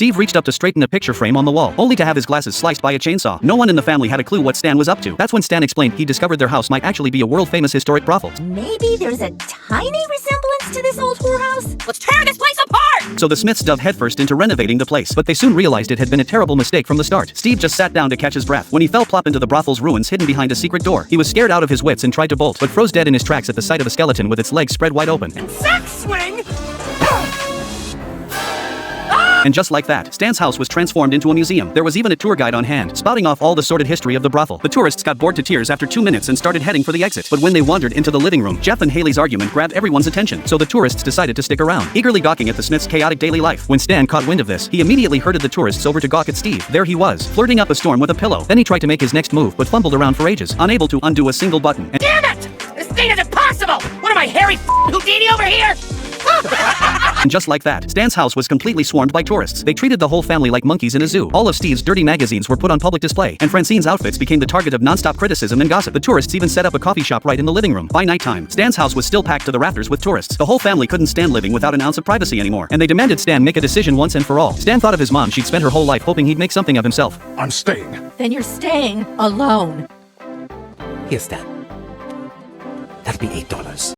Steve reached up to straighten a picture frame on the wall, only to have his glasses sliced by a chainsaw. No one in the family had a clue what Stan was up to. That's when Stan explained he discovered their house might actually be a world-famous historic brothel. Maybe there's a tiny resemblance to this old whorehouse? Let's tear this place apart! So the Smiths dove headfirst into renovating the place, but they soon realized it had been a terrible mistake from the start. Steve just sat down to catch his breath when he fell plop into the brothel's ruins hidden behind a secret door. He was scared out of his wits and tried to bolt, but froze dead in his tracks at the sight of a skeleton with its legs spread wide open. Sack swing! And just like that, Stan's house was transformed into a museum. There was even a tour guide on hand, spouting off all the sordid history of the brothel. The tourists got bored to tears after 2 minutes and started heading for the exit. But when they wandered into the living room, Jeff and Haley's argument grabbed everyone's attention, so the tourists decided to stick around, eagerly gawking at the Smiths' chaotic daily life. When Stan caught wind of this, he immediately herded the tourists over to gawk at Steve. There he was, flirting up a storm with a pillow. Then he tried to make his next move, but fumbled around for ages, unable to undo a single button. Damn it! This thing is impossible! What am I, Harry Houdini over here? And just like that, Stan's house was completely swarmed by tourists. They treated the whole family like monkeys in a zoo. All of Steve's dirty magazines were put on public display, and Francine's outfits became the target of non-stop criticism and gossip. The tourists even set up a coffee shop right in the living room. By nighttime, Stan's house was still packed to the rafters with tourists. The whole family couldn't stand living without an ounce of privacy anymore, and they demanded Stan make a decision once and for all. Stan thought of his mom. She'd spent her whole life hoping he'd make something of himself. I'm staying. Then you're staying alone. Here's that. That'll be $8.